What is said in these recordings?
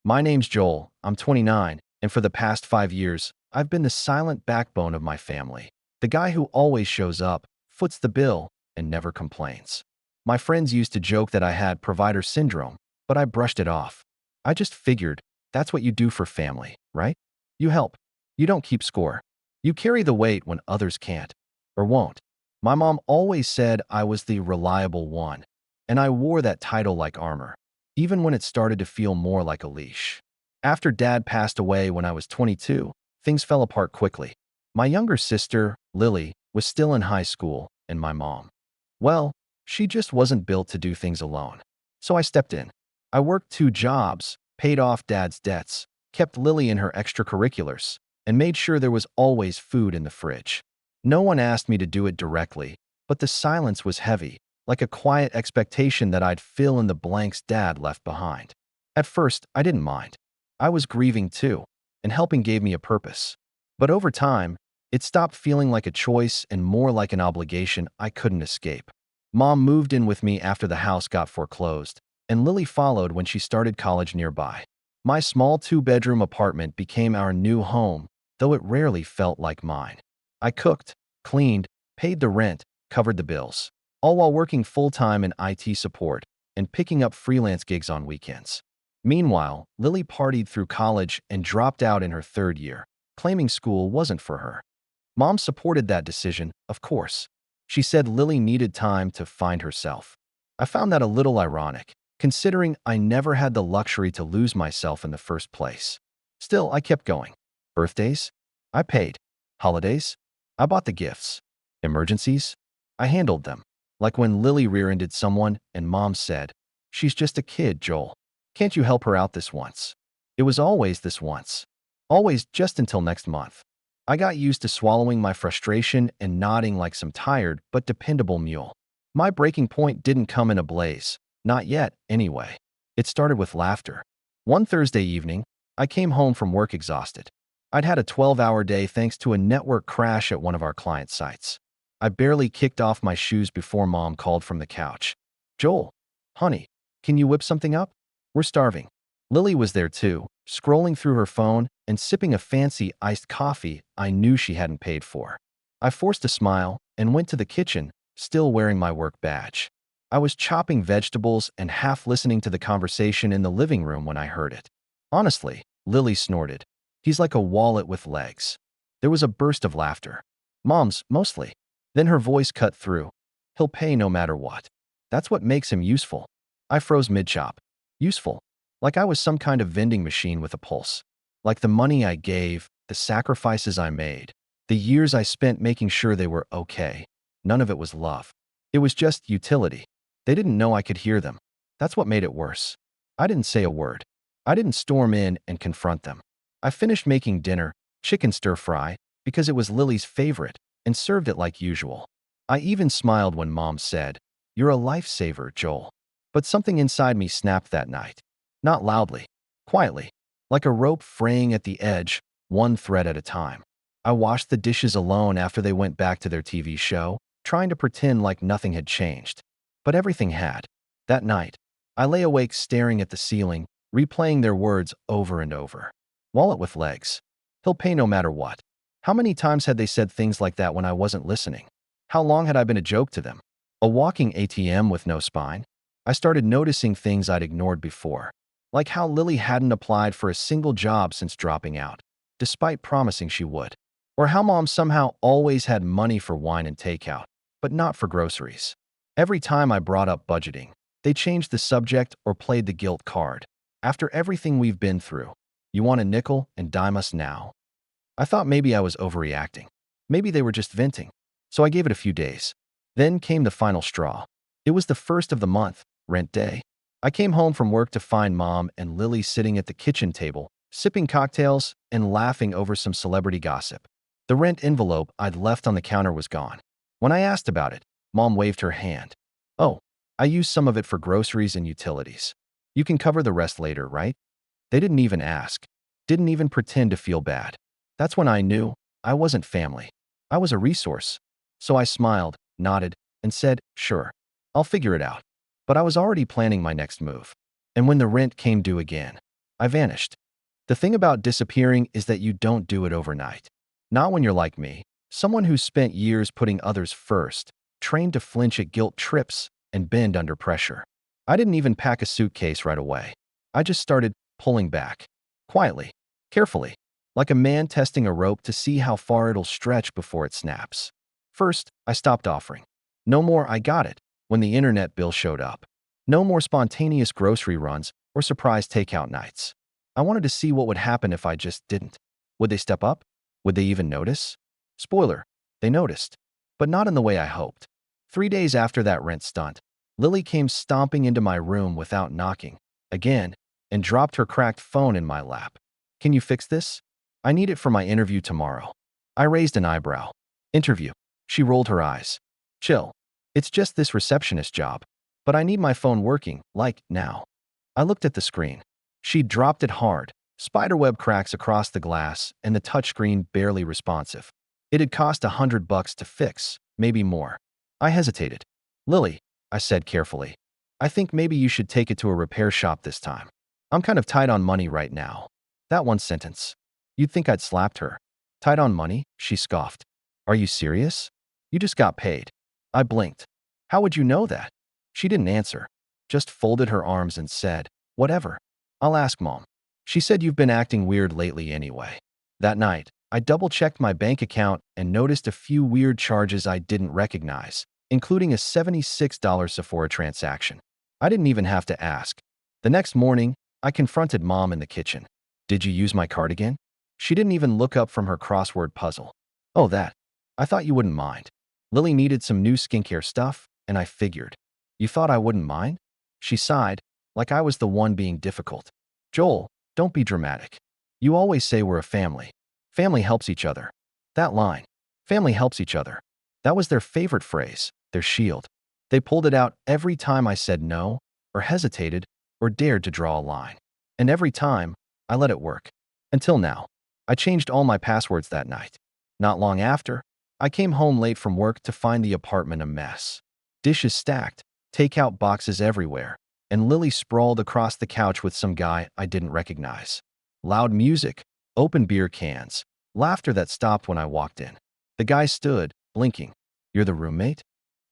My name's Joel, I'm 29, and for the past 5 years, I've been the silent backbone of my family. The guy who always shows up, foots the bill, and never complains. My friends used to joke that I had provider syndrome, but I brushed it off. I just figured that's what you do for family, right? You help. You don't keep score. You carry the weight when others can't or won't. My mom always said I was the reliable one, and I wore that title like armor, even when it started to feel more like a leash. After Dad passed away when I was 22, things fell apart quickly. My younger sister, Lily, was still in high school, and my mom, well, she just wasn't built to do things alone. So I stepped in. I worked 2 jobs, paid off Dad's debts, kept Lily in her extracurriculars, and made sure there was always food in the fridge. No one asked me to do it directly, but the silence was heavy, like a quiet expectation that I'd fill in the blanks Dad left behind. At first, I didn't mind. I was grieving too, and helping gave me a purpose. But over time, it stopped feeling like a choice and more like an obligation I couldn't escape. Mom moved in with me after the house got foreclosed, and Lily followed when she started college nearby. My small 2-bedroom apartment became our new home, though it rarely felt like mine. I cooked, cleaned, paid the rent, covered the bills, all while working full-time in IT support and picking up freelance gigs on weekends. Meanwhile, Lily partied through college and dropped out in her 3rd year, claiming school wasn't for her. Mom supported that decision, of course. She said Lily needed time to find herself. I found that a little ironic, considering I never had the luxury to lose myself in the first place. Still, I kept going. Birthdays? I paid. Holidays? I bought the gifts. Emergencies? I handled them. Like when Lily rear-ended someone and Mom said, "She's just a kid, Joel. Can't you help her out this once?" It was always this once. Always just until next month. I got used to swallowing my frustration and nodding like some tired but dependable mule. My breaking point didn't come in a blaze. Not yet, anyway. It started with laughter. One Thursday evening, I came home from work exhausted. I'd had a 12-hour day thanks to a network crash at one of our client sites. I barely kicked off my shoes before Mom called from the couch. "Joel, honey, can you whip something up? We're starving." Lily was there too, scrolling through her phone and sipping a fancy iced coffee I knew she hadn't paid for. I forced a smile and went to the kitchen, still wearing my work badge. I was chopping vegetables and half listening to the conversation in the living room when I heard it. "Honestly," Lily snorted, "he's like a wallet with legs." There was a burst of laughter. Mom's, mostly. Then her voice cut through. "He'll pay no matter what. That's what makes him useful." I froze mid-chop. Useful. Like I was some kind of vending machine with a pulse. Like the money I gave, the sacrifices I made, the years I spent making sure they were okay. None of it was love. It was just utility. They didn't know I could hear them. That's what made it worse. I didn't say a word. I didn't storm in and confront them. I finished making dinner, chicken stir-fry, because it was Lily's favorite, and served it like usual. I even smiled when Mom said, "You're a lifesaver, Joel." But something inside me snapped that night. Not loudly, quietly, like a rope fraying at the edge, one thread at a time. I washed the dishes alone after they went back to their TV show, trying to pretend like nothing had changed. But everything had. That night, I lay awake staring at the ceiling, replaying their words over and over. Wallet with legs. He'll pay no matter what. How many times had they said things like that when I wasn't listening? How long had I been a joke to them? A walking ATM with no spine? I started noticing things I'd ignored before. Like how Lily hadn't applied for a single job since dropping out, despite promising she would. Or how Mom somehow always had money for wine and takeout, but not for groceries. Every time I brought up budgeting, they changed the subject or played the guilt card. "After everything we've been through, you want a nickel and dime us now?" I thought maybe I was overreacting. Maybe they were just venting. So I gave it a few days. Then came the final straw. It was the first of the month, rent day. I came home from work to find Mom and Lily sitting at the kitchen table, sipping cocktails and laughing over some celebrity gossip. The rent envelope I'd left on the counter was gone. When I asked about it, Mom waved her hand. "Oh, I used some of it for groceries and utilities. You can cover the rest later, right?" They didn't even ask. Didn't even pretend to feel bad. That's when I knew I wasn't family. I was a resource. So I smiled, nodded, and said, "Sure, I'll figure it out." But I was already planning my next move. And when the rent came due again, I vanished. The thing about disappearing is that you don't do it overnight. Not when you're like me, someone who's spent years putting others first, trained to flinch at guilt trips and bend under pressure. I didn't even pack a suitcase right away. I just started pulling back. Quietly, carefully, like a man testing a rope to see how far it'll stretch before it snaps. First, I stopped offering. No more "I got it" when the internet bill showed up. No more spontaneous grocery runs or surprise takeout nights. I wanted to see what would happen if I just didn't. Would they step up? Would they even notice? Spoiler, they noticed, but not in the way I hoped. 3 days after that rent stunt, Lily came stomping into my room without knocking, again, and dropped her cracked phone in my lap. "Can you fix this? I need it for my interview tomorrow." I raised an eyebrow. "Interview?" She rolled her eyes. "Chill. It's just this receptionist job. But I need my phone working, like, now." I looked at the screen. She'd dropped it hard, spiderweb cracks across the glass, and the touchscreen barely responsive. It had cost $100 to fix, maybe more. I hesitated. "Lily," I said carefully, "I think maybe you should take it to a repair shop this time. I'm kind of tight on money right now." That one sentence. You'd think I'd slapped her. "Tight on money?" She scoffed. "Are you serious? You just got paid." I blinked. "How would you know that?" She didn't answer, just folded her arms and said, "Whatever. I'll ask Mom. She said you've been acting weird lately anyway." That night, I double-checked my bank account and noticed a few weird charges I didn't recognize, including a $76 Sephora transaction. I didn't even have to ask. The next morning, I confronted Mom in the kitchen. "Did you use my card again?" She didn't even look up from her crossword puzzle. "Oh, that. I thought you wouldn't mind. Lily needed some new skincare stuff, and I figured. You thought I wouldn't mind?" She sighed, like I was the one being difficult. "Joel, don't be dramatic. You always say we're a family. Family helps each other." That line, "family helps each other," that was their favorite phrase, their shield. They pulled it out every time I said no, or hesitated, or dared to draw a line. And every time, I let it work. Until now. I changed all my passwords that night. Not long after, I came home late from work to find the apartment a mess. Dishes stacked, takeout boxes everywhere, and Lily sprawled across the couch with some guy I didn't recognize. Loud music, open beer cans, laughter that stopped when I walked in. The guy stood, blinking. "You're the roommate?"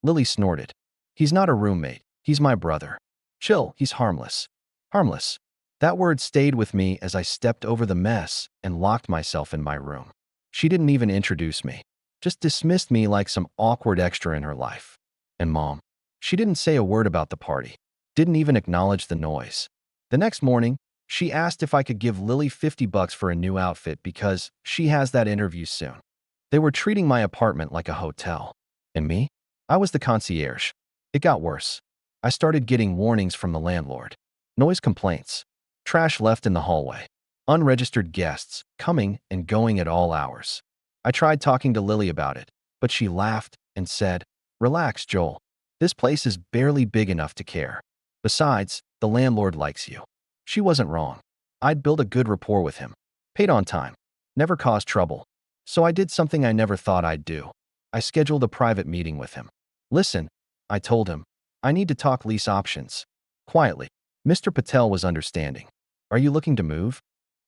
Lily snorted. "He's not a roommate. He's my brother." "Chill, he's harmless." Harmless. That word stayed with me as I stepped over the mess and locked myself in my room. She didn't even introduce me, just dismissed me like some awkward extra in her life. And Mom, she didn't say a word about the party, didn't even acknowledge the noise. The next morning, she asked if I could give Lily $50 for a new outfit because she has that interview soon. They were treating my apartment like a hotel. And me? I was the concierge. It got worse. I started getting warnings from the landlord. Noise complaints. Trash left in the hallway. Unregistered guests coming and going at all hours. I tried talking to Lily about it, but she laughed and said, "Relax, Joel. This place is barely big enough to care. Besides, the landlord likes you." She wasn't wrong. I'd built a good rapport with him. Paid on time. Never caused trouble. So I did something I never thought I'd do. I scheduled a private meeting with him. "Listen," I told him, "I need to talk lease options." Quietly. Mr. Patel was understanding. "Are you looking to move?"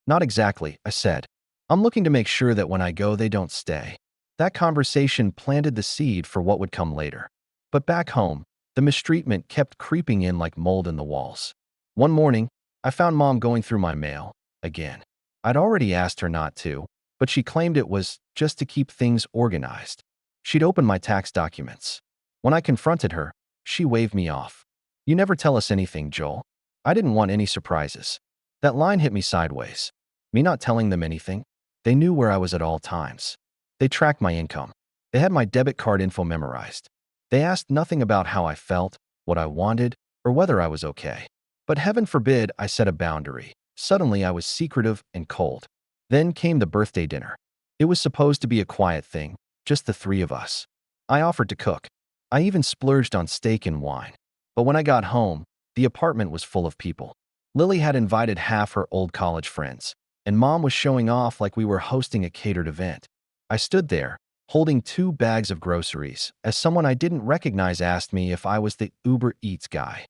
"Not exactly," I said. "I'm looking to make sure that when I go, they don't stay." That conversation planted the seed for what would come later. But back home, the mistreatment kept creeping in like mold in the walls. One morning, I found Mom going through my mail, again. I'd already asked her not to, but she claimed it was just to keep things organized. She'd opened my tax documents. When I confronted her, she waved me off. "You never tell us anything, Joel." I didn't want any surprises. That line hit me sideways. Me not telling them anything? They knew where I was at all times. They tracked my income. They had my debit card info memorized. They asked nothing about how I felt, what I wanted, or whether I was okay. But heaven forbid I set a boundary. Suddenly I was secretive and cold. Then came the birthday dinner. It was supposed to be a quiet thing, just the three of us. I offered to cook. I even splurged on steak and wine. But when I got home, the apartment was full of people. Lily had invited half her old college friends, and Mom was showing off like we were hosting a catered event. I stood there, holding 2 bags of groceries, as someone I didn't recognize asked me if I was the Uber Eats guy.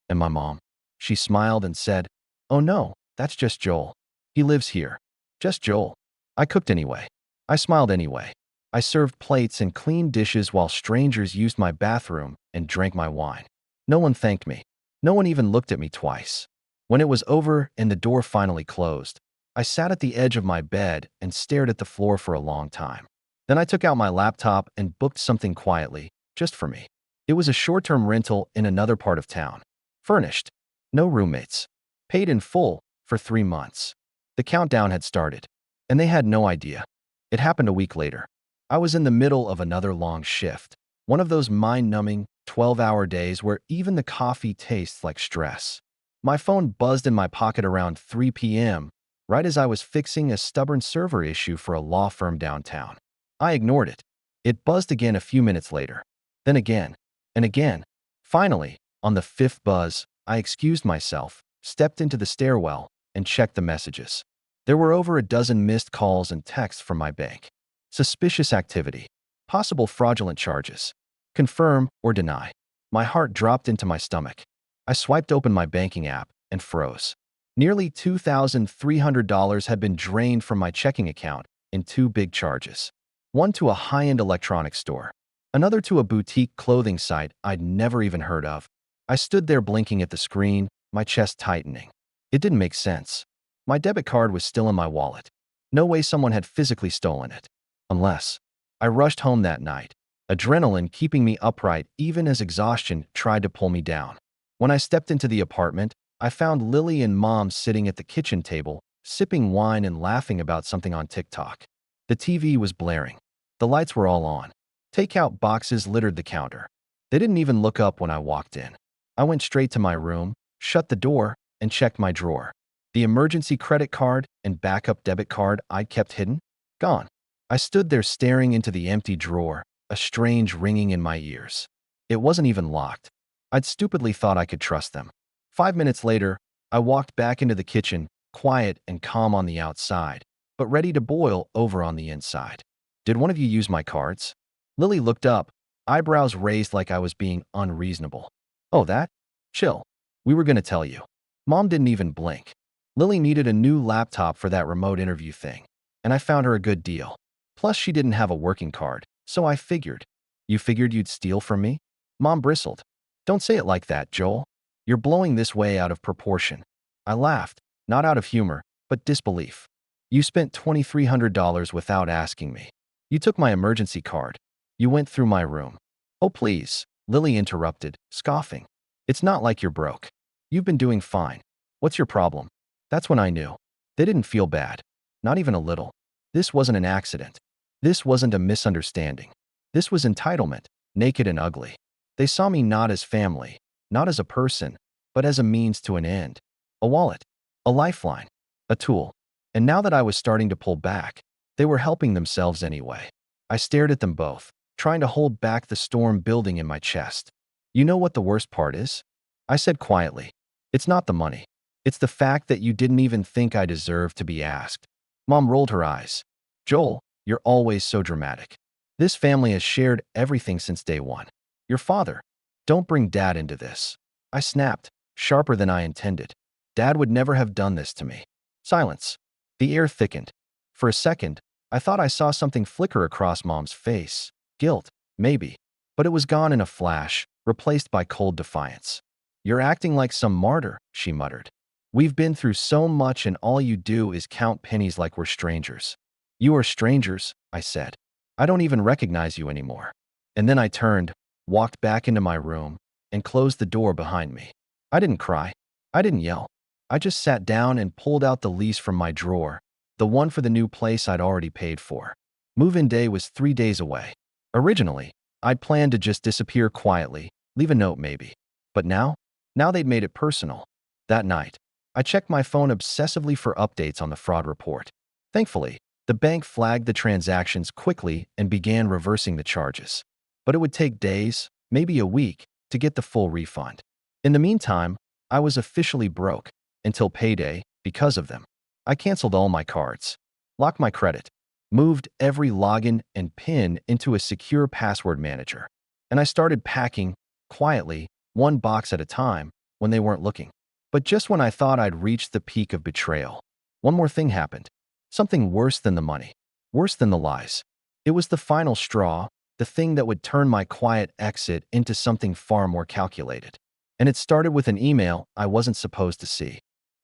"And my mom?" She smiled and said, "Oh no, That's just Joel. He lives here. Just Joel. I cooked anyway. I smiled anyway. I served plates and cleaned dishes while strangers used my bathroom and drank my wine. No one thanked me. No one even looked at me twice. When it was over and the door finally closed, I sat at the edge of my bed and stared at the floor for a long time. Then I took out my laptop and booked something quietly, just for me. It was a short-term rental in another part of town. Furnished. No roommates. Paid in full for 3 months. The countdown had started, and they had no idea. It happened a week later. I was in the middle of another long shift, one of those mind-numbing 12-hour days where even the coffee tastes like stress. My phone buzzed in my pocket around 3 p.m., right as I was fixing a stubborn server issue for a law firm downtown. I ignored it. It buzzed again a few minutes later. Then again, and again. Finally, on the 5th buzz, I excused myself, stepped into the stairwell, and checked the messages. There were over a dozen missed calls and texts from my bank. Suspicious activity. Possible fraudulent charges. Confirm or deny. My heart dropped into my stomach. I swiped open my banking app and froze. Nearly $2,300 had been drained from my checking account in 2 big charges. One to a high-end electronics store. Another to a boutique clothing site I'd never even heard of. I stood there blinking at the screen, my chest tightening. It didn't make sense. My debit card was still in my wallet. No way someone had physically stolen it. Unless. I rushed home that night, adrenaline keeping me upright even as exhaustion tried to pull me down. When I stepped into the apartment, I found Lily and Mom sitting at the kitchen table, sipping wine and laughing about something on TikTok. The TV was blaring. The lights were all on. Takeout boxes littered the counter. They didn't even look up when I walked in. I went straight to my room, shut the door, and checked my drawer. The emergency credit card and backup debit card I'd kept hidden? Gone. I stood there staring into the empty drawer, a strange ringing in my ears. It wasn't even locked. I'd stupidly thought I could trust them. 5 minutes later, I walked back into the kitchen, quiet and calm on the outside, but ready to boil over on the inside. Did one of you use my cards? Lily looked up, eyebrows raised like I was being unreasonable. Oh, that? Chill. We were gonna tell you. Mom didn't even blink. Lily needed a new laptop for that remote interview thing, and I found her a good deal. Plus, she didn't have a working card, so I figured. You figured you'd steal from me? Mom bristled. Don't say it like that, Joel. You're blowing this way out of proportion. I laughed, not out of humor, but disbelief. You spent $2,300 without asking me. You took my emergency card. You went through my room. Oh, please, Lily interrupted, scoffing. It's not like you're broke. You've been doing fine. What's your problem? That's when I knew. They didn't feel bad. Not even a little. This wasn't an accident. This wasn't a misunderstanding. This was entitlement, naked and ugly. They saw me not as family, not as a person, but as a means to an end. A wallet, a lifeline, a tool. And now that I was starting to pull back, they were helping themselves anyway. I stared at them both, trying to hold back the storm building in my chest. You know what the worst part is? I said quietly. It's not the money. It's the fact that you didn't even think I deserved to be asked. Mom rolled her eyes. Joel, you're always so dramatic. This family has shared everything since day one. Your father. Don't bring Dad into this. I snapped, sharper than I intended. Dad would never have done this to me. Silence. The air thickened. For a second, I thought I saw something flicker across Mom's face. Guilt, maybe. But it was gone in a flash, replaced by cold defiance. You're acting like some martyr, she muttered. We've been through so much and all you do is count pennies like we're strangers. You are strangers, I said. I don't even recognize you anymore. And then I turned, walked back into my room, and closed the door behind me. I didn't cry. I didn't yell. I just sat down and pulled out the lease from my drawer, the one for the new place I'd already paid for. Move-in day was 3 days away. Originally, I'd planned to just disappear quietly, leave a note maybe. But now they'd made it personal. That night, I checked my phone obsessively for updates on the fraud report. Thankfully, the bank flagged the transactions quickly and began reversing the charges. But it would take days, maybe a week, to get the full refund. In the meantime, I was officially broke until payday because of them. I canceled all my cards, locked my credit, moved every login and PIN into a secure password manager, and I started packing, quietly, one box at a time, when they weren't looking. But just when I thought I'd reached the peak of betrayal, one more thing happened. Something worse than the money, worse than the lies. It was the final straw, the thing that would turn my quiet exit into something far more calculated. And it started with an email I wasn't supposed to see.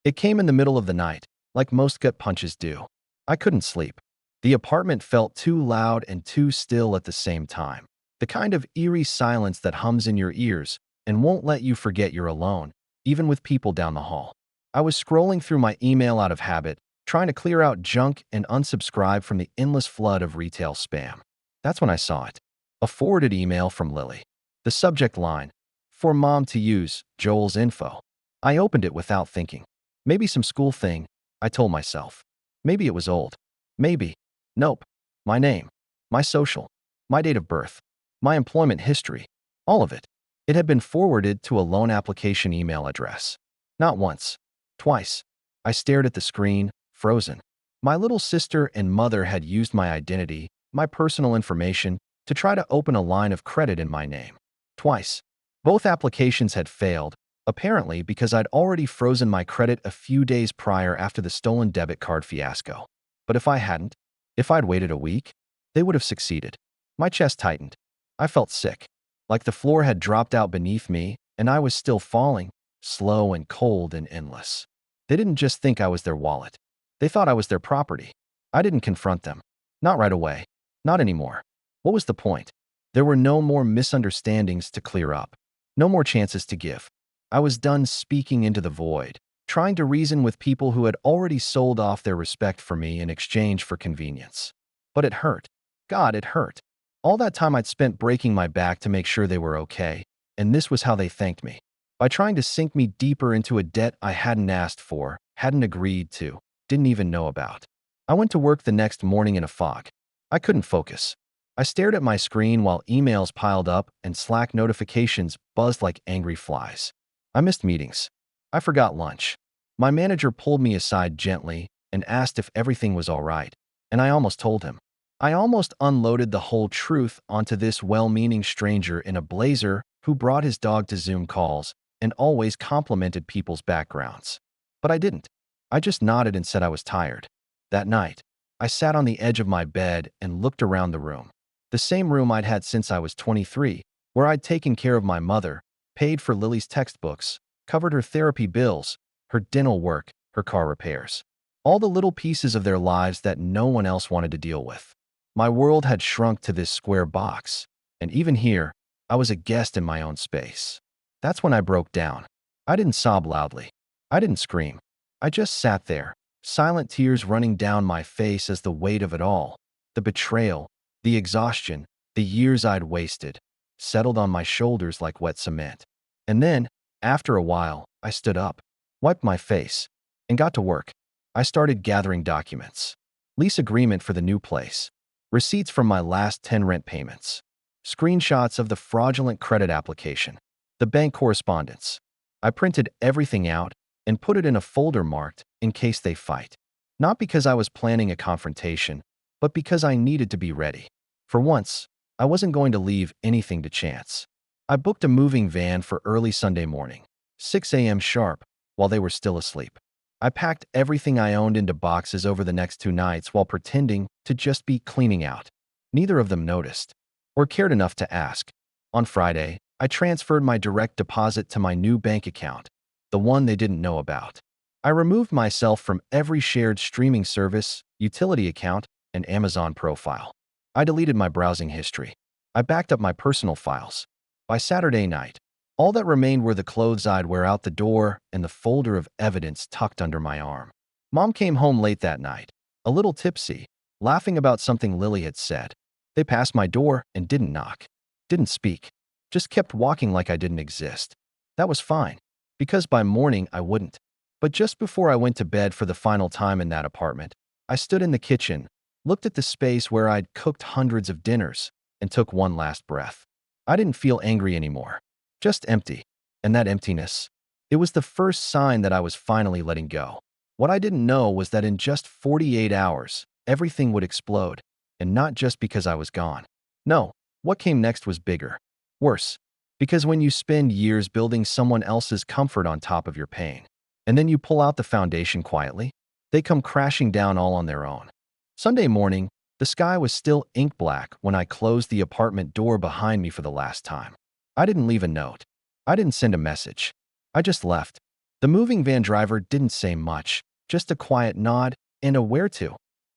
It came in the middle of the night, like most gut punches do. I couldn't sleep. The apartment felt too loud and too still at the same time. The kind of eerie silence that hums in your ears and won't let you forget you're alone, even with people down the hall. I was scrolling through my email out of habit, trying to clear out junk and unsubscribe from the endless flood of retail spam. That's when I saw it. A forwarded email from Lily. The subject line, "For Mom to use, Joel's info." I opened it without thinking. Maybe some school thing, I told myself. Maybe it was old. Maybe. Nope. My name. My social. My date of birth. My employment history. All of it. It had been forwarded to a loan application email address. Not once. Twice. I stared at the screen, frozen. My little sister and mother had used my identity, my personal information, to try to open a line of credit in my name. Twice. Both applications had failed, apparently because I'd already frozen my credit a few days prior after the stolen debit card fiasco. But if I hadn't, if I'd waited a week, they would have succeeded. My chest tightened. I felt sick, like the floor had dropped out beneath me and I was still falling, slow and cold and endless. They didn't just think I was their wallet. They thought I was their property. I didn't confront them. Not right away. Not anymore. What was the point? There were no more misunderstandings to clear up. No more chances to give. I was done speaking into the void, trying to reason with people who had already sold off their respect for me in exchange for convenience. But it hurt. God, it hurt. All that time I'd spent breaking my back to make sure they were okay, and this was how they thanked me. By trying to sink me deeper into a debt I hadn't asked for, hadn't agreed to, didn't even know about. I went to work the next morning in a fog. I couldn't focus. I stared at my screen while emails piled up and Slack notifications buzzed like angry flies. I missed meetings. I forgot lunch. My manager pulled me aside gently and asked if everything was all right, and I almost told him. I almost unloaded the whole truth onto this well-meaning stranger in a blazer who brought his dog to Zoom calls and always complimented people's backgrounds. But I didn't. I just nodded and said I was tired. That night, I sat on the edge of my bed and looked around the room. The same room I'd had since I was 23, where I'd taken care of my mother, paid for Lily's textbooks, covered her therapy bills, her dental work, her car repairs. All the little pieces of their lives that no one else wanted to deal with. My world had shrunk to this square box, and even here, I was a guest in my own space. That's when I broke down. I didn't sob loudly. I didn't scream. I just sat there, silent tears running down my face as the weight of it all, the betrayal, the exhaustion, the years I'd wasted, settled on my shoulders like wet cement. And then, after a while, I stood up, wiped my face, and got to work. I started gathering documents. Lease agreement for the new place. Receipts from my last 10 rent payments. Screenshots of the fraudulent credit application. The bank correspondence. I printed everything out and put it in a folder marked in case they fight. Not because I was planning a confrontation, but because I needed to be ready. For once, I wasn't going to leave anything to chance. I booked a moving van for early Sunday morning, 6 a.m. sharp, while they were still asleep. I packed everything I owned into boxes over the next 2 nights while pretending to just be cleaning out. Neither of them noticed, or cared enough to ask. On Friday, I transferred my direct deposit to my new bank account, the one they didn't know about. I removed myself from every shared streaming service, utility account, and Amazon profile. I deleted my browsing history. I backed up my personal files. By Saturday night, all that remained were the clothes I'd wear out the door and the folder of evidence tucked under my arm. Mom came home late that night, a little tipsy, laughing about something Lily had said. They passed my door and didn't knock, didn't speak, just kept walking like I didn't exist. That was fine, because by morning I wouldn't. But just before I went to bed for the final time in that apartment, I stood in the kitchen, looked at the space where I'd cooked hundreds of dinners, and took one last breath. I didn't feel angry anymore, just empty. And that emptiness, it was the first sign that I was finally letting go. What I didn't know was that in just 48 hours, everything would explode, and not just because I was gone. No, what came next was bigger, worse, because when you spend years building someone else's comfort on top of your pain, And then you pull out the foundation quietly. They come crashing down all on their own. Sunday morning, the sky was still ink black when I closed the apartment door behind me for the last time. I didn't leave a note. I didn't send a message. I just left. The moving van driver didn't say much, just a quiet nod and a where to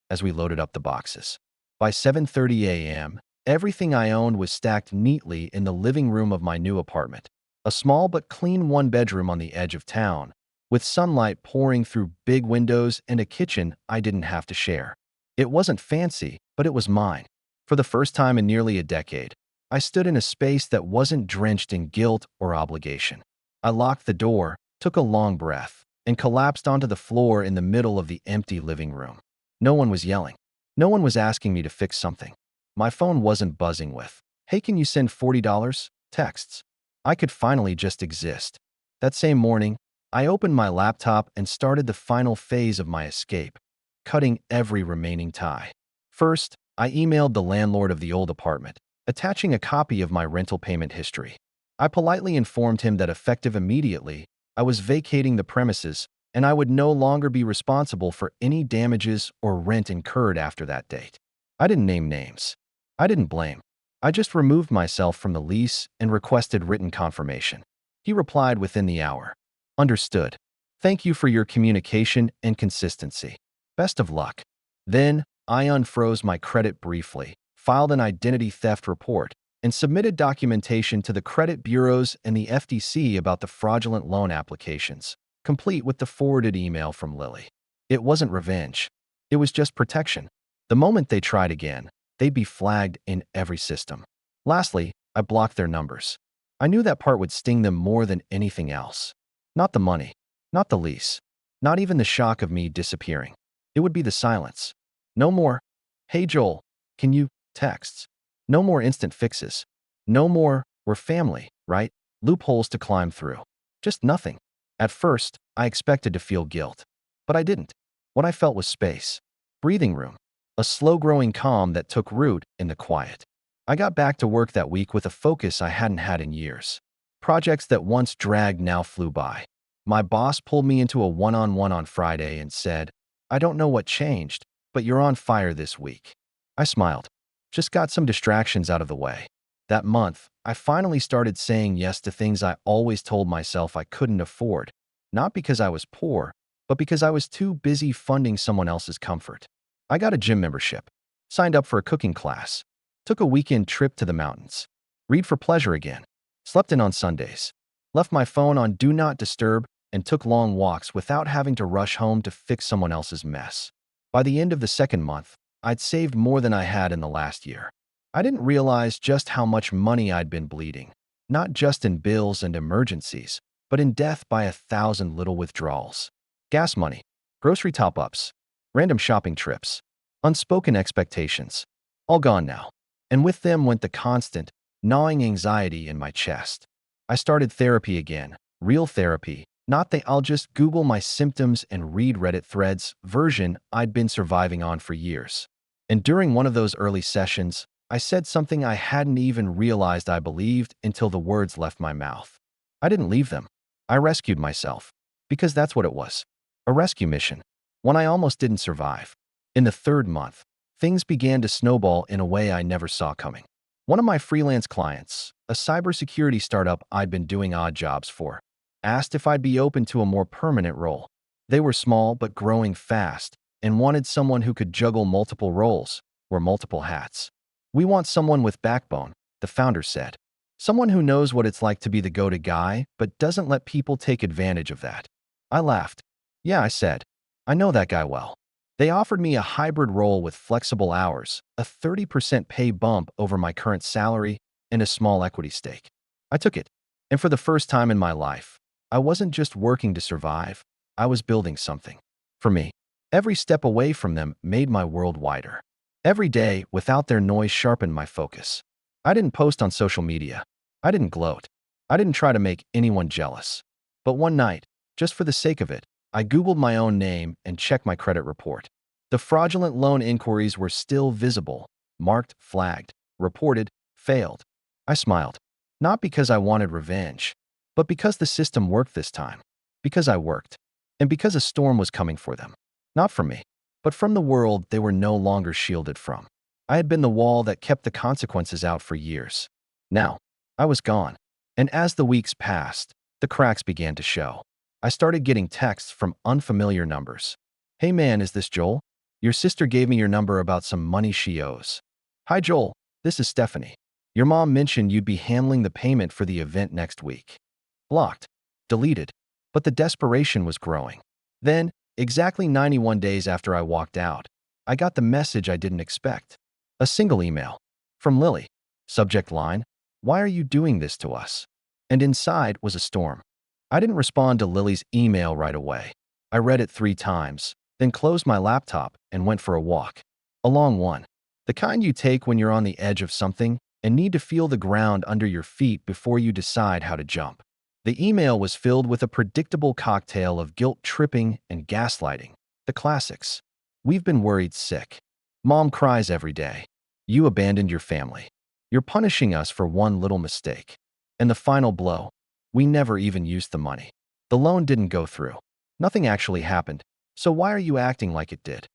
as we loaded up the boxes. By 7:30 a.m., everything I owned was stacked neatly in the living room of my new apartment, a small but clean one-bedroom on the edge of town, with sunlight pouring through big windows and a kitchen I didn't have to share. It wasn't fancy, but it was mine. For the first time in nearly a decade, I stood in a space that wasn't drenched in guilt or obligation. I locked the door, took a long breath, and collapsed onto the floor in the middle of the empty living room. No one was yelling. No one was asking me to fix something. My phone wasn't buzzing with, "Hey, can you send $40?" texts. I could finally just exist. That same morning, I opened my laptop and started the final phase of my escape, cutting every remaining tie. First, I emailed the landlord of the old apartment, attaching a copy of my rental payment history. I politely informed him that effective immediately, I was vacating the premises and I would no longer be responsible for any damages or rent incurred after that date. I didn't name names. I didn't blame. I just removed myself from the lease and requested written confirmation. He replied within the hour. Understood. Thank you for your communication and consistency. Best of luck. Then, I unfroze my credit briefly, filed an identity theft report, and submitted documentation to the credit bureaus and the FTC about the fraudulent loan applications, complete with the forwarded email from Lily. It wasn't revenge. It was just protection. The moment they tried again, they'd be flagged in every system. Lastly, I blocked their numbers. I knew that part would sting them more than anything else. Not the money, not the lease, not even the shock of me disappearing. It would be the silence. No more, "Hey Joel, can you," texts. No more instant fixes. No more, "We're family, right?" loopholes to climb through. Just nothing. At first, I expected to feel guilt. But I didn't. What I felt was space. Breathing room. A slow-growing calm that took root in the quiet. I got back to work that week with a focus I hadn't had in years. Projects that once dragged now flew by. My boss pulled me into a one-on-one on Friday and said, "I don't know what changed, but you're on fire this week." I smiled. Just got some distractions out of the way. That month, I finally started saying yes to things I always told myself I couldn't afford, not because I was poor, but because I was too busy funding someone else's comfort. I got a gym membership, signed up for a cooking class, took a weekend trip to the mountains, read for pleasure again, slept in on Sundays, left my phone on Do Not Disturb, and took long walks without having to rush home to fix someone else's mess. By the end of the second month, I'd saved more than I had in the last year. I didn't realize just how much money I'd been bleeding, not just in bills and emergencies, but in death by 1,000 little withdrawals. Gas money, grocery top-ups, random shopping trips, unspoken expectations, all gone now. And with them went the constant, gnawing anxiety in my chest. I started therapy again, real therapy, not the "I'll just Google my symptoms and read Reddit threads" version I'd been surviving on for years. And during one of those early sessions, I said something I hadn't even realized I believed until the words left my mouth. I didn't leave them. I rescued myself. Because that's what it was. A rescue mission. One I almost didn't survive. In the third month, things began to snowball in a way I never saw coming. One of my freelance clients, a cybersecurity startup I'd been doing odd jobs for, asked if I'd be open to a more permanent role. They were small but growing fast and wanted someone who could juggle multiple roles, wear multiple hats. "We want someone with backbone," the founder said. "Someone who knows what it's like to be the go-to guy but doesn't let people take advantage of that." I laughed. "Yeah," I said. "I know that guy well." They offered me a hybrid role with flexible hours, a 30% pay bump over my current salary, and a small equity stake. I took it. And for the first time in my life, I wasn't just working to survive, I was building something. For me, every step away from them made my world wider. Every day, without their noise, sharpened my focus. I didn't post on social media. I didn't gloat. I didn't try to make anyone jealous. But one night, just for the sake of it, I Googled my own name and checked my credit report. The fraudulent loan inquiries were still visible, marked, flagged, reported, failed. I smiled. Not because I wanted revenge, but because the system worked this time. Because I worked. And because a storm was coming for them. Not from me, but from the world they were no longer shielded from. I had been the wall that kept the consequences out for years. Now, I was gone. And as the weeks passed, the cracks began to show. I started getting texts from unfamiliar numbers. Hey man, is this Joel? Your sister gave me your number about some money she owes. Hi Joel, this is Stephanie. Your mom mentioned you'd be handling the payment for the event next week. Blocked. Deleted. But the desperation was growing. Then, exactly 91 days after I walked out, I got the message I didn't expect. A single email. From Lily. Subject line, "Why are you doing this to us?" And inside was a storm. I didn't respond to Lily's email right away. I read it 3 times, then closed my laptop and went for a walk. A long one. The kind you take when you're on the edge of something and need to feel the ground under your feet before you decide how to jump. The email was filled with a predictable cocktail of guilt tripping and gaslighting. The classics. We've been worried sick. Mom cries every day. You abandoned your family. You're punishing us for one little mistake. And the final blow. We never even used the money. The loan didn't go through. Nothing actually happened. So why are you acting like it did?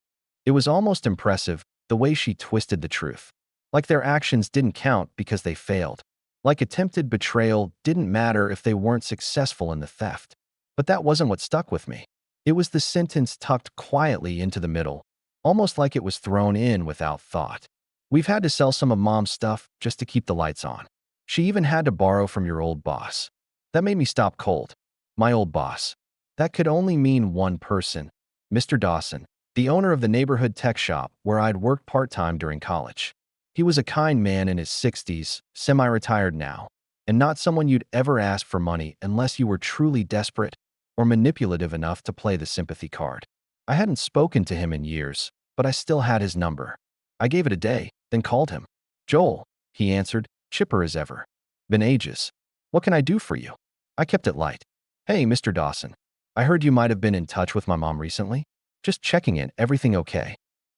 It was almost impressive, the way she twisted the truth. Like their actions didn't count because they failed. Like attempted betrayal didn't matter if they weren't successful in the theft. But that wasn't what stuck with me. It was the sentence tucked quietly into the middle, almost like it was thrown in without thought. We've had to sell some of Mom's stuff just to keep the lights on. She even had to borrow from your old boss. That made me stop cold. My old boss. That could only mean one person. Mr. Dawson, the owner of the neighborhood tech shop where I'd worked part-time during college. He was a kind man in his 60s, semi-retired now, and not someone you'd ever ask for money unless you were truly desperate or manipulative enough to play the sympathy card. I hadn't spoken to him in years, but I still had his number. I gave it a day, then called him. Joel, he answered, chipper as ever. Been ages. What can I do for you? I kept it light. Hey, Mr. Dawson. I heard you might have been in touch with my mom recently. Just checking in, everything okay?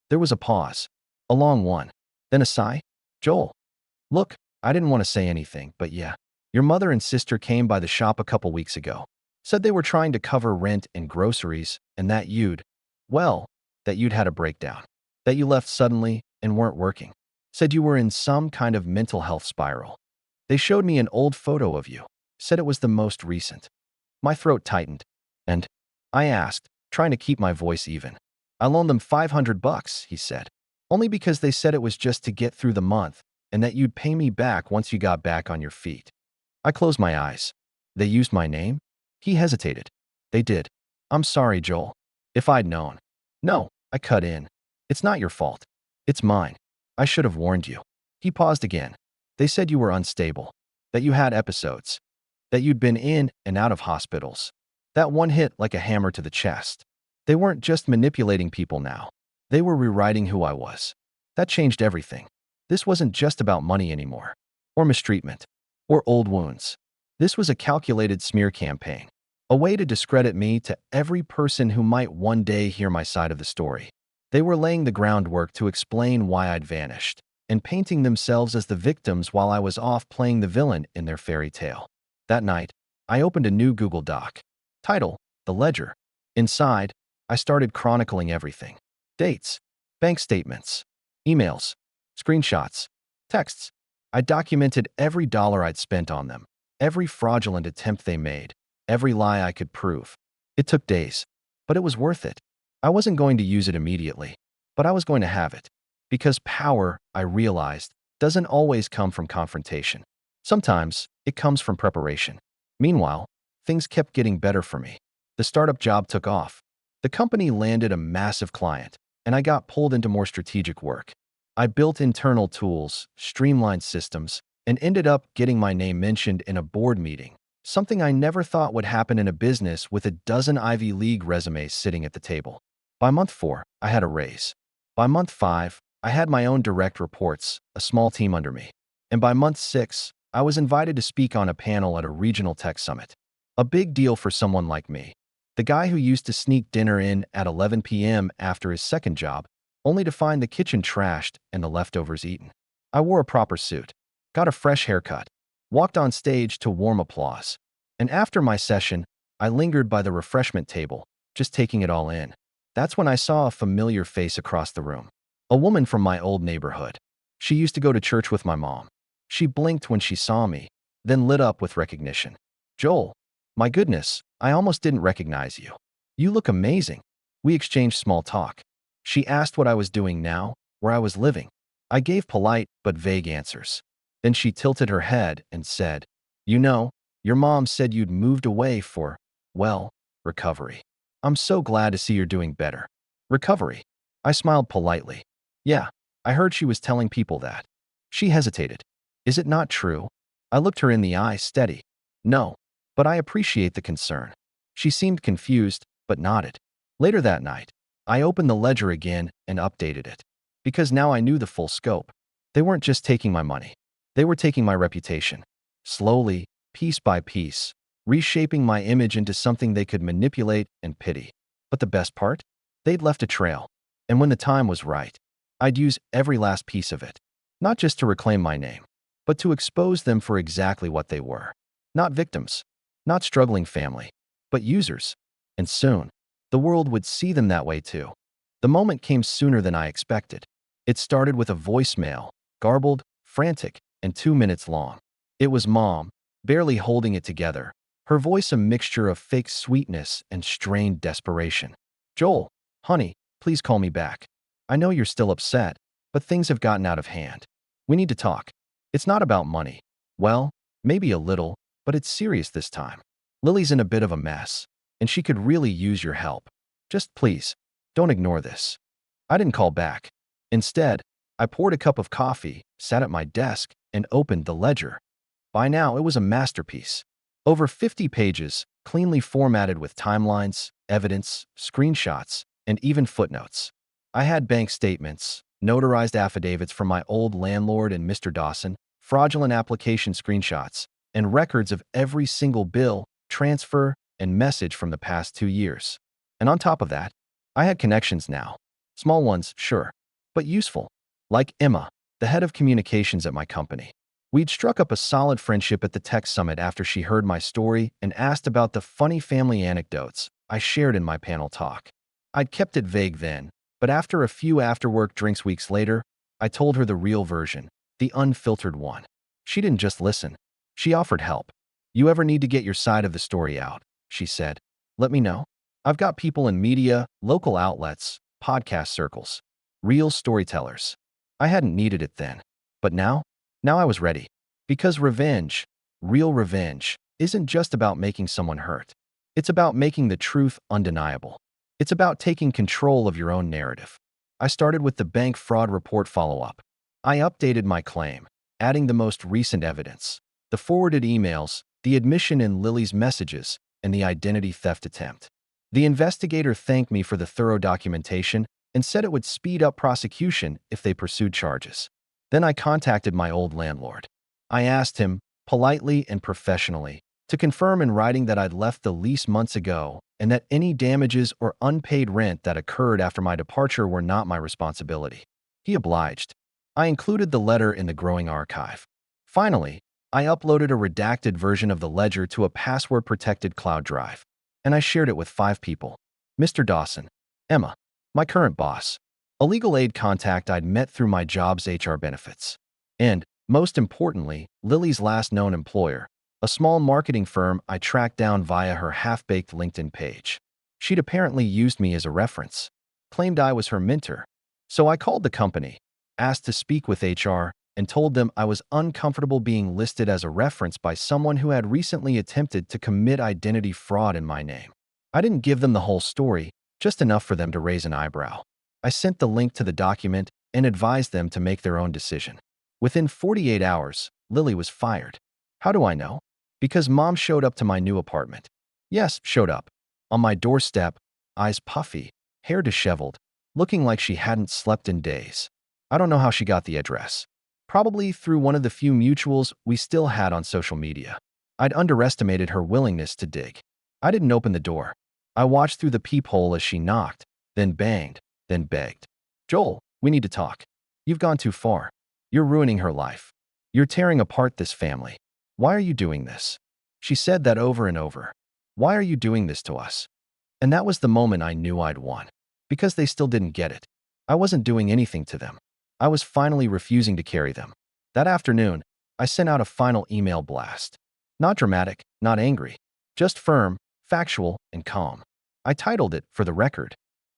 There was a pause. A long one. Then a sigh. Joel. Look, I didn't want to say anything, but yeah. Your mother and sister came by the shop a couple weeks ago. Said they were trying to cover rent and groceries, and that you'd had a breakdown. That you left suddenly and weren't working. Said you were in some kind of mental health spiral. They showed me an old photo of you. Said it was the most recent. My throat tightened. And I asked, trying to keep my voice even. I loaned them $500, he said. Only because they said it was just to get through the month and that you'd pay me back once you got back on your feet. I closed my eyes. They used my name? He hesitated. They did. I'm sorry, Joel. If I'd known. No, I cut in. It's not your fault. It's mine. I should have warned you. He paused again. They said you were unstable, that you had episodes, that you'd been in and out of hospitals. That one hit like a hammer to the chest. They weren't just manipulating people now. They were rewriting who I was. That changed everything. This wasn't just about money anymore, or mistreatment, or old wounds. This was a calculated smear campaign, a way to discredit me to every person who might one day hear my side of the story. They were laying the groundwork to explain why I'd vanished, and painting themselves as the victims while I was off playing the villain in their fairy tale. That night, I opened a new Google Doc. Title, The Ledger. Inside, I started chronicling everything. Dates, bank statements, emails, screenshots, texts. I documented every dollar I'd spent on them, every fraudulent attempt they made, every lie I could prove. It took days, but it was worth it. I wasn't going to use it immediately, but I was going to have it. Because power, I realized, doesn't always come from confrontation. Sometimes, it comes from preparation. Meanwhile, things kept getting better for me. The startup job took off. The company landed a massive client, and I got pulled into more strategic work. I built internal tools, streamlined systems, and ended up getting my name mentioned in a board meeting, something I never thought would happen in a business with a dozen Ivy League resumes sitting at the table. By month 4, I had a raise. By month 5, I had my own direct reports, a small team under me. And by month 6, I was invited to speak on a panel at a regional tech summit. A big deal for someone like me. The guy who used to sneak dinner in at 11 p.m. after his second job, only to find the kitchen trashed and the leftovers eaten. I wore a proper suit, got a fresh haircut, walked on stage to warm applause. And after my session, I lingered by the refreshment table, just taking it all in. That's when I saw a familiar face across the room. A woman from my old neighborhood. She used to go to church with my mom. She blinked when she saw me, then lit up with recognition. Joel, my goodness, I almost didn't recognize you. You look amazing. We exchanged small talk. She asked what I was doing now, where I was living. I gave polite but vague answers. Then she tilted her head and said, "You know, your mom said you'd moved away for, well, recovery. I'm so glad to see you're doing better." Recovery. I smiled politely. Yeah, I heard she was telling people that. She hesitated. Is it not true? I looked her in the eye steady. No, but I appreciate the concern. She seemed confused, but nodded. Later that night, I opened the ledger again and updated it. Because now I knew the full scope. They weren't just taking my money. They were taking my reputation. Slowly, piece by piece, reshaping my image into something they could manipulate and pity. But the best part? They'd left a trail. And when the time was right, I'd use every last piece of it. Not just to reclaim my name, but to expose them for exactly what they were. Not victims, not struggling family, but users. And soon, the world would see them that way too. The moment came sooner than I expected. It started with a voicemail, garbled, frantic, and 2 minutes long. It was Mom, barely holding it together, her voice a mixture of fake sweetness and strained desperation. "Joel, honey, please call me back. I know you're still upset, but things have gotten out of hand. We need to talk. It's not about money. Well, maybe a little, but it's serious this time. Lily's in a bit of a mess, and she could really use your help. Just please, don't ignore this." I didn't call back. Instead, I poured a cup of coffee, sat at my desk, and opened the ledger. By now, it was a masterpiece. Over 50 pages, cleanly formatted with timelines, evidence, screenshots, and even footnotes. I had bank statements, notarized affidavits from my old landlord and Mr. Dawson, fraudulent application screenshots, and records of every single bill, transfer, and message from the past 2 years. And on top of that, I had connections now. Small ones, sure, but useful. Like Emma, the head of communications at my company. We'd struck up a solid friendship at the tech summit after she heard my story and asked about the funny family anecdotes I shared in my panel talk. I'd kept it vague then, but after a few after-work drinks weeks later, I told her the real version, the unfiltered one. She didn't just listen. She offered help. "You ever need to get your side of the story out," she said, "let me know. I've got people in media, local outlets, podcast circles, real storytellers." I hadn't needed it then, but now I was ready. Because revenge, real revenge, isn't just about making someone hurt. It's about making the truth undeniable. It's about taking control of your own narrative. I started with the bank fraud report follow-up. I updated my claim, adding the most recent evidence, the forwarded emails, the admission in Lily's messages, and the identity theft attempt. The investigator thanked me for the thorough documentation and said it would speed up prosecution if they pursued charges. Then I contacted my old landlord. I asked him, politely and professionally, to confirm in writing that I'd left the lease months ago and that any damages or unpaid rent that occurred after my departure were not my responsibility. He obliged. I included the letter in the growing archive. Finally, I uploaded a redacted version of the ledger to a password-protected cloud drive, and I shared it with 5 people. Mr. Dawson, Emma, my current boss, a legal aid contact I'd met through my job's HR benefits, and, most importantly, Lily's last known employer, a small marketing firm I tracked down via her half-baked LinkedIn page. She'd apparently used me as a reference, claimed I was her mentor. So I called the company, asked to speak with HR, and told them I was uncomfortable being listed as a reference by someone who had recently attempted to commit identity fraud in my name. I didn't give them the whole story, just enough for them to raise an eyebrow. I sent the link to the document and advised them to make their own decision. Within 48 hours, Lily was fired. How do I know? Because Mom showed up to my new apartment. Yes, showed up. On my doorstep, eyes puffy, hair disheveled, looking like she hadn't slept in days. I don't know how she got the address. Probably through one of the few mutuals we still had on social media. I'd underestimated her willingness to dig. I didn't open the door. I watched through the peephole as she knocked, then banged, then begged. "Joel, we need to talk. You've gone too far. You're ruining her life. You're tearing apart this family. Why are you doing this?" She said that over and over. "Why are you doing this to us?" And that was the moment I knew I'd won. Because they still didn't get it. I wasn't doing anything to them. I was finally refusing to carry them. That afternoon, I sent out a final email blast. Not dramatic, not angry. Just firm, factual, and calm. I titled it, "For the Record."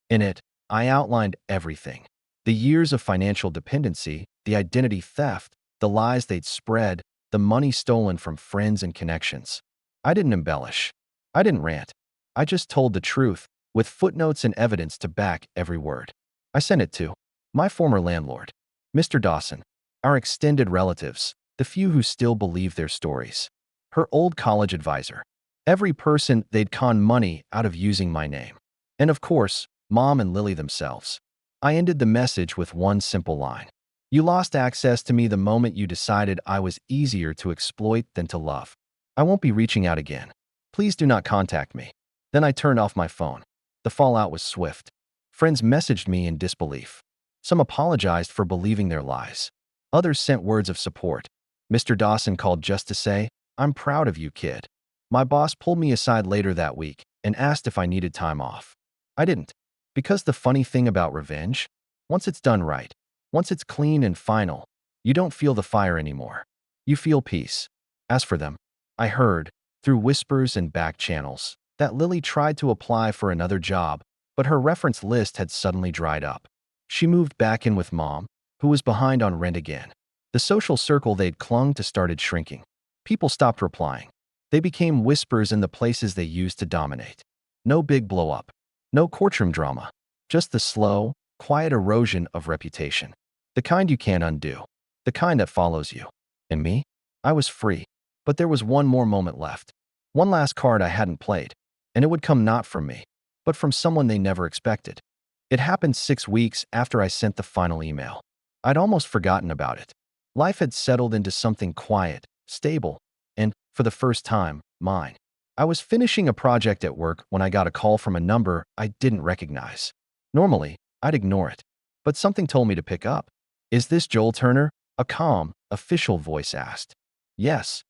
In it, I outlined everything. The years of financial dependency, the identity theft, the lies they'd spread, the money stolen from friends and connections. I didn't embellish. I didn't rant. I just told the truth, with footnotes and evidence to back every word. I sent it to my former landlord, Mr. Dawson, our extended relatives, the few who still believe their stories, her old college advisor, every person they'd conned money out of using my name, and of course, Mom and Lily themselves. I ended the message with one simple line. You lost access to me the moment you decided I was easier to exploit than to love. I won't be reaching out again. Please do not contact me. Then I turned off my phone. The fallout was swift. Friends messaged me in disbelief. Some apologized for believing their lies. Others sent words of support. Mr. Dawson called just to say, "I'm proud of you, kid." My boss pulled me aside later that week and asked if I needed time off. I didn't. Because the funny thing about revenge, once it's done right, once it's clean and final, you don't feel the fire anymore. You feel peace. As for them, I heard, through whispers and back channels, that Lily tried to apply for another job, but her reference list had suddenly dried up. She moved back in with Mom, who was behind on rent again. The social circle they'd clung to started shrinking. People stopped replying. They became whispers in the places they used to dominate. No big blow-up. No courtroom drama. Just the slow, quiet erosion of reputation. The kind you can't undo. The kind that follows you. And me? I was free. But there was one more moment left. One last card I hadn't played. And it would come not from me, but from someone they never expected. It happened 6 weeks after I sent the final email. I'd almost forgotten about it. Life had settled into something quiet, stable, and, for the first time, mine. I was finishing a project at work when I got a call from a number I didn't recognize. Normally, I'd ignore it. But something told me to pick up. "Is this Joel Turner?" a calm, official voice asked. "Yes.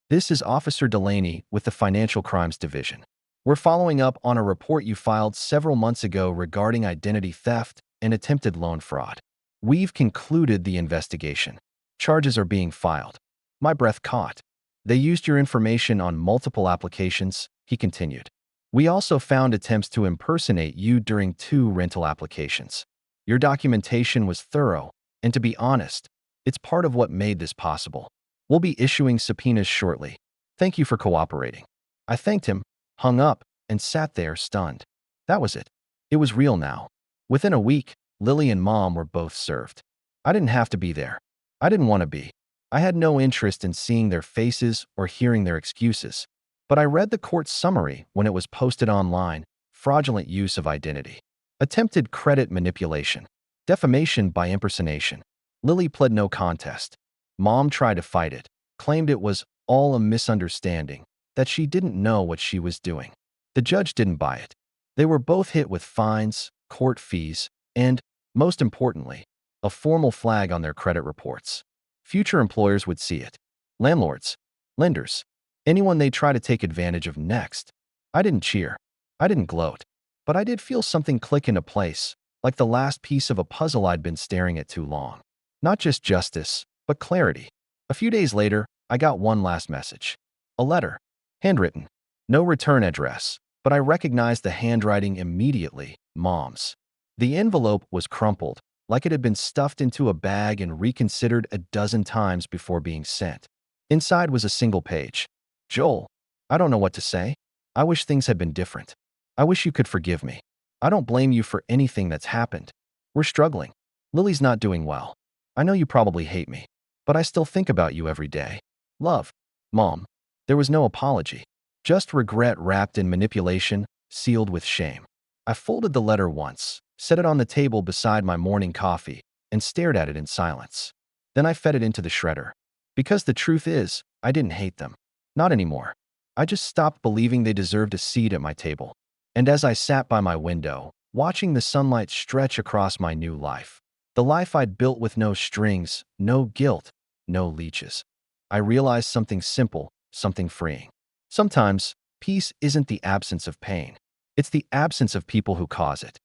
This is Officer Delaney with the Financial Crimes Division. We're following up on a report you filed several months ago regarding identity theft and attempted loan fraud. We've concluded the investigation. Charges are being filed." My breath caught. "They used your information on multiple applications," he continued. "We also found attempts to impersonate you during 2 rental applications. Your documentation was thorough, and to be honest, it's part of what made this possible. We'll be issuing subpoenas shortly. Thank you for cooperating." I thanked him, hung up, and sat there stunned. That was it. It was real now. Within a week, Lily and Mom were both served. I didn't have to be there. I didn't want to be. I had no interest in seeing their faces or hearing their excuses. But I read the court summary when it was posted online: fraudulent use of identity, attempted credit manipulation, defamation by impersonation. Lily pled no contest. Mom tried to fight it, claimed it was all a misunderstanding, that she didn't know what she was doing. The judge didn't buy it. They were both hit with fines, court fees, and, most importantly, a formal flag on their credit reports. Future employers would see it. Landlords, lenders, anyone they try to take advantage of next. I didn't cheer. I didn't gloat. But I did feel something click into place, like the last piece of a puzzle I'd been staring at too long. Not just justice, but clarity. A few days later, I got one last message. A letter. Handwritten. No return address, but I recognized the handwriting immediately: Mom's. The envelope was crumpled, like it had been stuffed into a bag and reconsidered a dozen times before being sent. Inside was a single page. "Joel, I don't know what to say. I wish things had been different. I wish you could forgive me. I don't blame you for anything that's happened. We're struggling. Lily's not doing well. I know you probably hate me, but I still think about you every day. Love, Mom." There was no apology, just regret wrapped in manipulation, sealed with shame. I folded the letter once, set it on the table beside my morning coffee, and stared at it in silence. Then I fed it into the shredder. Because the truth is, I didn't hate them. Not anymore. I just stopped believing they deserved a seat at my table. And as I sat by my window, watching the sunlight stretch across my new life, the life I'd built with no strings, no guilt, no leeches, I realized something simple, something freeing. Sometimes, peace isn't the absence of pain. It's the absence of people who cause it.